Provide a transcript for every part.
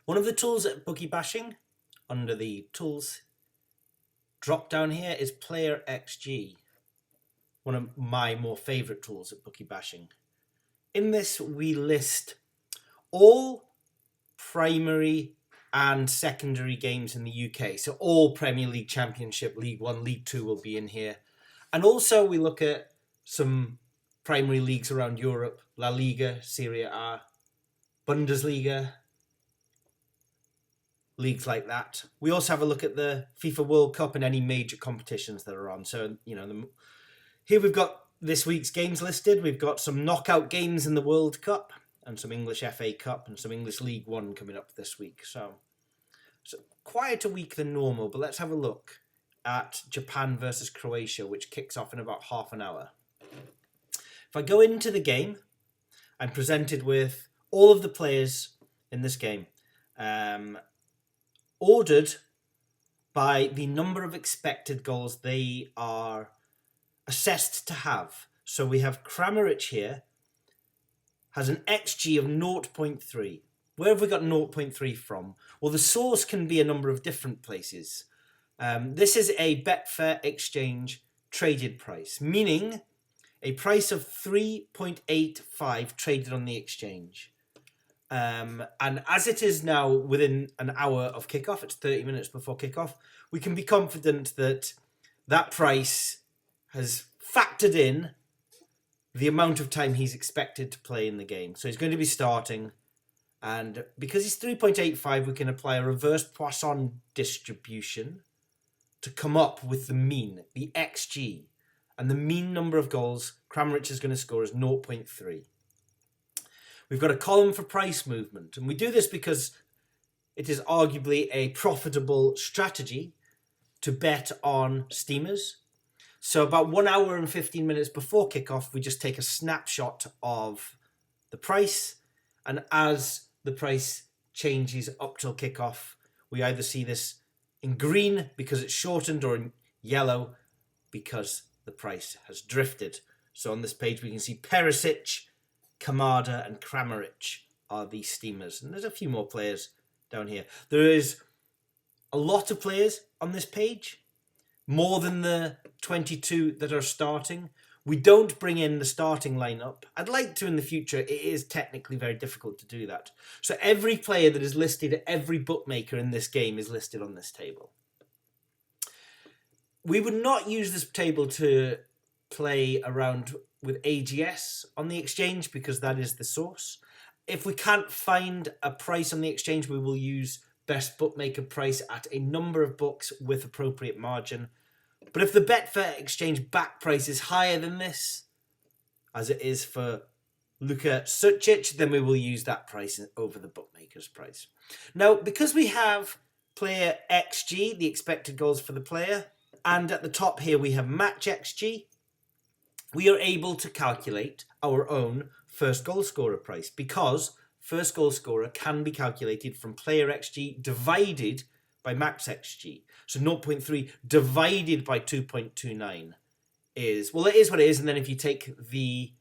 One of the tools at Bookie Bashing, under the tools drop down here, is Player XG. One of my more favourite tools at Bookie Bashing. In this, we list all primary and secondary games in the UK. So all Premier League, Championship, League One, League Two will be in here. And also we look at some primary leagues around Europe, La Liga, Serie A, Bundesliga, leagues like that. We also have a look at the FIFA World Cup and any major competitions that are on. So, here we've got this week's games listed. We've got some knockout games in the World Cup and some English FA Cup and some English League One coming up this week. So quieter week than normal, but let's have a look at Japan versus Croatia, which kicks off in about half an hour. If I go into the game, I'm presented with all of the players in this game, ordered by the number of expected goals they are assessed to have. So we have Kramaric here, has an XG of 0.3. Where have we got 0.3 from? Well, the source can be a number of different places. This is a Betfair exchange traded price, meaning a price of 3.85 traded on the exchange. And as it is now within an hour of kickoff, it's 30 minutes before kickoff, we can be confident that that price has factored in the amount of time he's expected to play in the game. So he's going to be starting. And because he's 3.85, we can apply a reverse Poisson distribution to come up with the mean, the XG. And the mean number of goals Kramaric is going to score is 0.3. We've got a column for price movement. And we do this because it is arguably a profitable strategy to bet on steamers. So about 1 hour and 15 minutes before kickoff, we just take a snapshot of the price. And as the price changes up till kickoff, we either see this in green because it's shortened or in yellow because the price has drifted. So on this page, we can see Perisic, Kamada and Kramaric are the steamers. And there's a few more players down here. There is a lot of players on this page, more than the 22 that are starting. We don't bring in the starting lineup. I'd like to in the future. It is technically very difficult to do that. So every player that is listed at every bookmaker in this game is listed on this table. We would not use this table to play around with AGS on the exchange because that is the source. If we can't find a price on the exchange, we will use best bookmaker price at a number of books with appropriate margin. But if the Betfair exchange back price is higher than this, as it is for Luka Sucic, then we will use that price over the bookmaker's price. Now, because we have player XG, the expected goals for the player, and at the top here we have match XG, we are able to calculate our own first goal scorer price because first goal scorer can be calculated from player XG divided by max XG. So 0.3 divided by 2.29 is, well, it is what it is. And then if you take the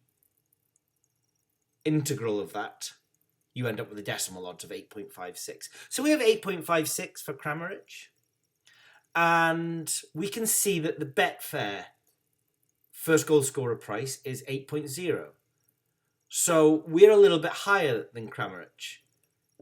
integral of that, you end up with a decimal odds of 8.56. So we have 8.56 for Kramaric. And we can see that the Betfair first goal scorer price is 8.0. So we're a little bit higher than Kramaric.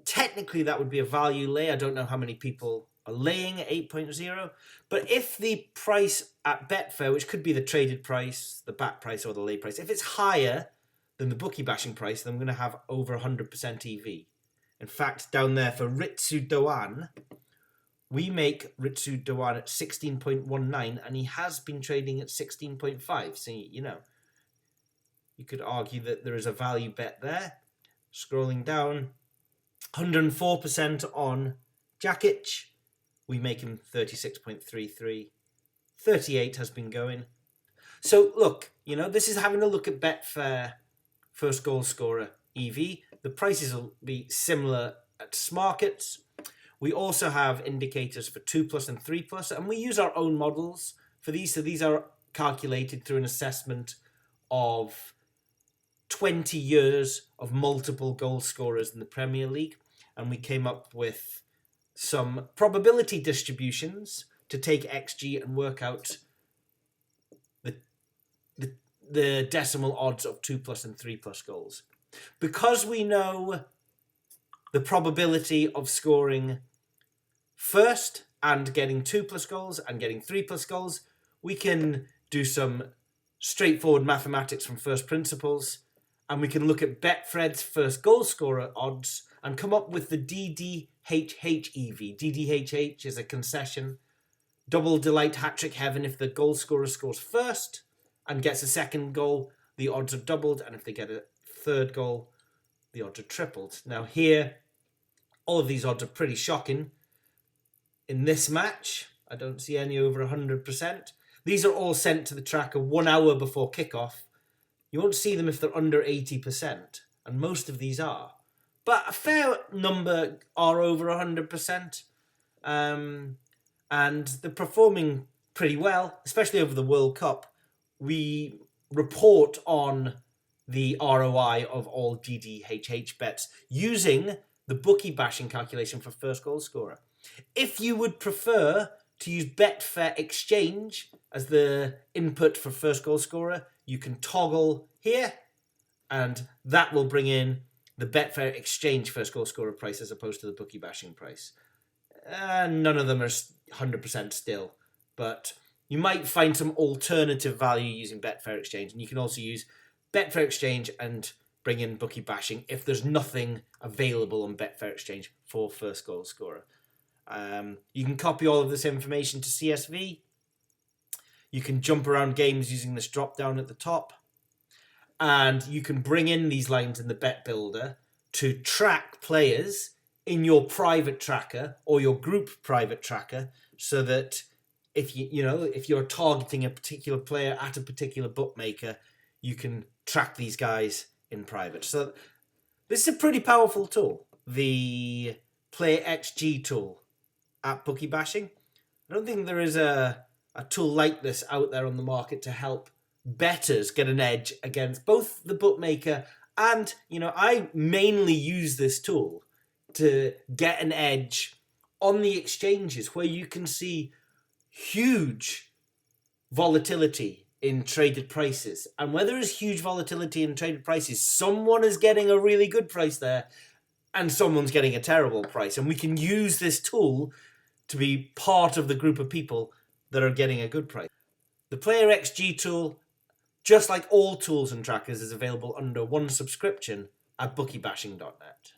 Technically, that would be a value lay. I don't know how many people are laying at 8.0. But if the price at Betfair, which could be the traded price, the back price, or the lay price, if it's higher than the bookie bashing price, then I'm going to have over 100% EV. In fact, down there for Ritsu Doan, we make Ritsu Doan at 16.19, and he has been trading at 16.5. So, you could argue that there is a value bet there. Scrolling down, 104% on Jakic. We make him 36.33. 38 has been going. So, look, this is having a look at Betfair first goal scorer EV. The prices will be similar at Smarkets. We also have indicators for 2+ and 3+, and we use our own models for these. So these are calculated through an assessment of 20 years of multiple goal scorers in the Premier League. and we came up with some probability distributions to take XG and work out the decimal odds of 2+ and 3+ goals. Because we know the probability of scoring first and getting 2+ goals and getting 3+ goals, we can do some straightforward mathematics from first principles, and we can look at Betfred's first goal scorer odds and come up with the DDHH EV. DDHH is a concession. Double delight, hat-trick heaven. If the goal scorer scores first and gets a second goal, the odds are doubled, and if they get a third goal, the odds are tripled. Now here, all of these odds are pretty shocking. In this match, I don't see any over 100%. These are all sent to the tracker 1 hour before kickoff. You won't see them if they're under 80%, and most of these are. But a fair number are over 100%, and they're performing pretty well, especially over the World Cup. We report on the ROI of all DDHH bets using the bookie bashing calculation for first goal scorer. If you would prefer to use Betfair Exchange as the input for first goal scorer, you can toggle here, and that will bring in the Betfair Exchange first goal scorer price as opposed to the bookie bashing price. None of them are 100% still, but you might find some alternative value using Betfair Exchange, and you can also use Betfair Exchange and bring in bookie bashing if there's nothing available on Betfair Exchange for first goal scorer. You can copy all of this information to CSV. You can jump around games using this drop down at the top, and you can bring in these lines in the Bet Builder to track players in your private tracker or your group private tracker, so that if you're targeting a particular player at a particular bookmaker, you can track these guys in private. So this is a pretty powerful tool, the Player XG tool at Bookie Bashing. I don't think there is a tool like this out there on the market to help bettors get an edge against both the bookmaker and, I mainly use this tool to get an edge on the exchanges where you can see huge volatility in traded prices. And where there is huge volatility in traded prices, someone is getting a really good price there and someone's getting a terrible price. And we can use this tool to be part of the group of people that are getting a good price. The Player XG tool, just like all tools and trackers, is available under one subscription at bookiebashing.net.